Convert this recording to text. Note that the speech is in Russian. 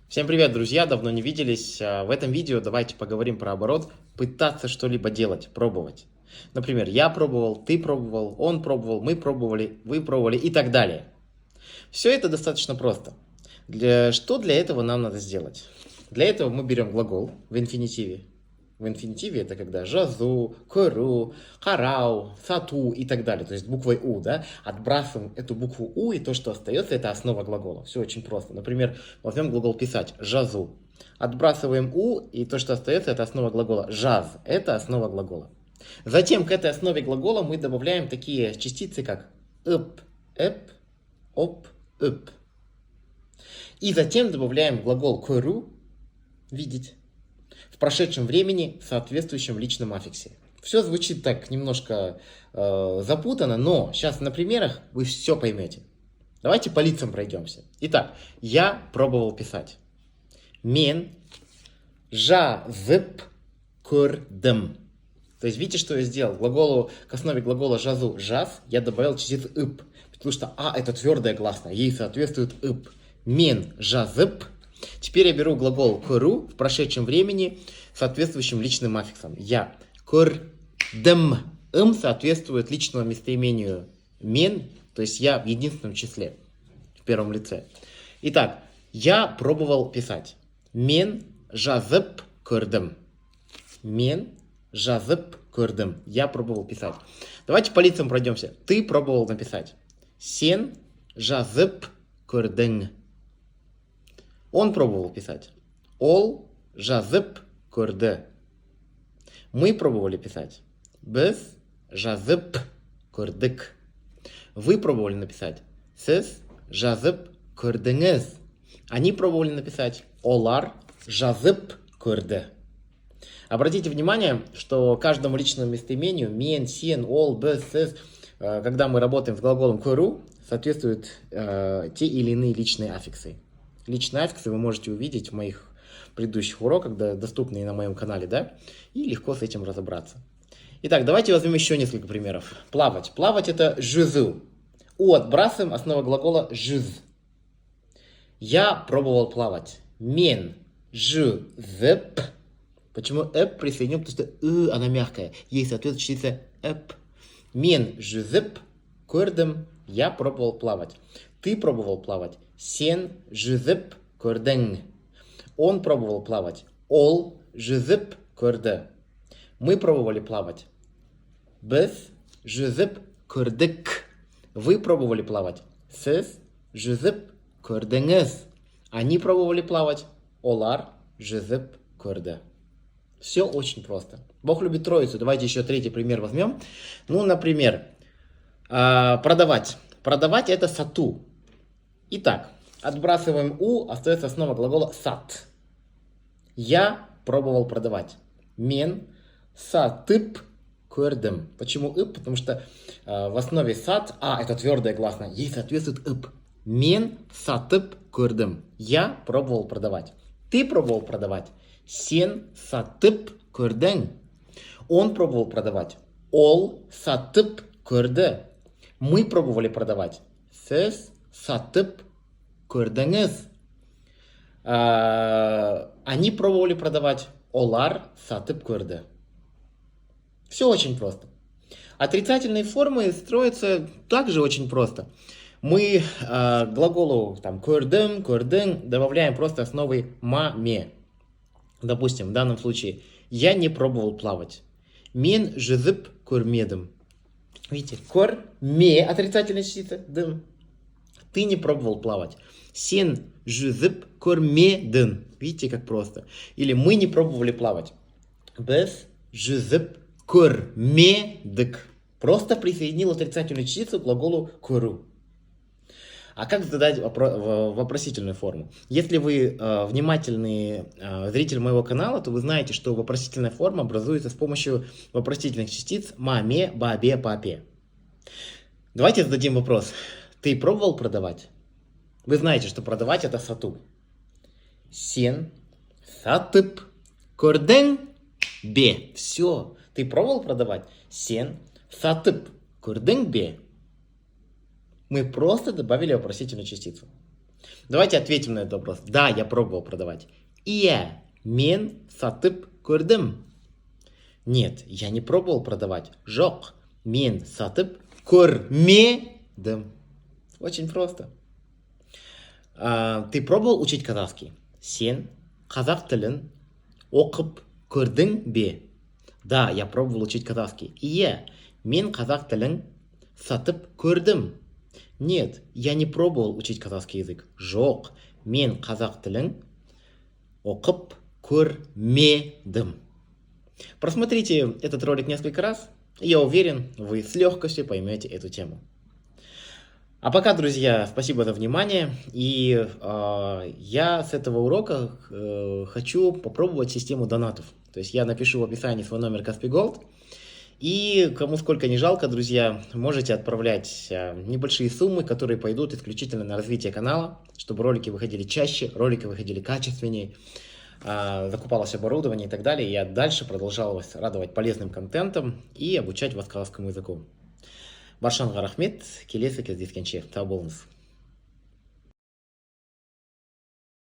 Всем привет, друзья! Давно не виделись. В этом видео давайте поговорим про оборот пытаться что-либо делать, пробовать. Например, я пробовал, ты пробовал, он пробовал, мы пробовали, вы пробовали и так далее. Все это достаточно просто. Что для этого нам надо сделать? Для этого мы берем глагол в инфинитиве. В инфинитиве это когда жазу, кору, харау, сату и так далее. То есть буквой У, да? Отбрасываем эту букву У, и то, что остается, это основа глагола. Все очень просто. Например, возьмем глагол писать жазу. Отбрасываем У, и то, что остается, это основа глагола. Жаз – это основа глагола. Затем к этой основе глагола мы добавляем такие частицы, как ып, эп, оп, ып. И затем добавляем глагол кору, видеть, в прошедшем времени в соответствующем личном аффиксе. Все звучит так немножко запутанно, но сейчас на примерах вы все поймете. Давайте по лицам пройдемся. Итак, я пробовал писать. Мен жазып көрдім. То есть видите, что я сделал? К основе глагола жазу жаз я добавил частицу ып, потому что это твердое гласное, ей соответствует ып. Мен жазып. Теперь я беру глагол көру в прошедшем времени соответствующим личным аффиксом. Я көрдім. Соответствует личному местоимению мен, то есть я в единственном числе, в первом лице. Итак, я пробовал писать. Мен жазып көрдім. Мен жазып көрдім. Я пробовал писать. Давайте по лицам пройдемся. Ты пробовал написать. Сен жазып көрдің. Он пробовал писать. Ол жазып көрді. Мы пробовали писать. Біз жазып көрдік. Вы пробовали написать. Сіз жазып көрдіңіз. Они пробовали написать. Олар жазып көрді. Обратите внимание, что каждому личному местоимению мен, сен, ол, біз, сіз, когда мы работаем с глаголом көру, соответствуют те или иные личные аффиксы. Личные аффиксы вы можете увидеть в моих предыдущих уроках, доступные на моем канале, да? И легко с этим разобраться. Итак, давайте возьмем еще несколько примеров. Плавать. Плавать это жузу. Отбрасываем основа глагола жуз. Я пробовал плавать. Мен жузып. Почему эп присоединил? Потому что она мягкая. Ей соответствует частица эп. Мен жузып көрдім. Я пробовал плавать. Ты пробовал плавать. Сен жүзіп көрдің. Он пробовал плавать. Ол жүзіп көрді. Мы пробовали плавать. Біз жүзіп көрдік. Вы пробовали плавать. Сіз жүзіп көрдіңіз. Они пробовали плавать. Олар жүзіп көрді. Все очень просто. Бог любит троицу. Давайте еще третий пример возьмем. Например, продавать. Продавать это сату. Итак, отбрасываем У, остается основа глагола сат. Я пробовал продавать. Мен сатып көрдім. Почему ып? Потому что в основе сат, это твердое гласное, ей соответствует ып. Мен сатып көрдім. Я пробовал продавать. Ты пробовал продавать. Сен сатып көрдің. Он пробовал продавать. Ол сатып көрді. Мы пробовали продавать. Сіз сатып көрдіңіз. Они пробовали продавать. Олар сатып көрді. Все очень просто. Отрицательные формы строятся также очень просто. Мы к глаголу көрдім, көрдің добавляем просто основой ма-ме. Допустим, в данном случае я не пробовал плавать. Мен жүзіп көрмедім. Видите, көрме отрицательная частица, дым. Ты не пробовал плавать. Сен жүзіп көрмедің. Видите, как просто. Или мы не пробовали плавать. Біз жүзіп көрмедік. Просто присоединил отрицательную частицу к глаголу көру. А как задать вопросительную форму? Если вы внимательный зритель моего канала, то вы знаете, что вопросительная форма образуется с помощью вопросительных частиц маме, бабе, папе. Давайте зададим вопрос. Ты пробовал продавать? Вы знаете, что продавать это сату. Сен сатып көрдің бе. Все. Ты пробовал продавать? Сен сатып көрдің бе. Мы просто добавили вопросительную частицу. Давайте ответим на этот вопрос. Да, я пробовал продавать. Ия, мен сатып көрдім. Нет, я не пробовал продавать. Жоқ, мен сатып көрмедім. Очень просто. Ты пробовал учить казахский? Сен қазақ тілін оқып көрдің бе? Да, я пробовал учить казахский. Ия, мен қазақ тілін сатып көрдім. Нет, я не пробовал учить казахский язык. Жоқ, мен қазақ тілін оқып көрмедім. Просмотрите этот ролик несколько раз, и я уверен, вы с легкостью поймете эту тему. А пока, друзья, спасибо за внимание, и я с этого урока хочу попробовать систему донатов. То есть я напишу в описании свой номер Каспий Голд, и кому сколько не жалко, друзья, можете отправлять небольшие суммы, которые пойдут исключительно на развитие канала, чтобы ролики выходили чаще, ролики выходили качественнее, закупалось оборудование и так далее. И я дальше продолжал вас радовать полезным контентом и обучать вас казахскому языку. Баршанға рахмет, келесі кездескенше сау болыңыз.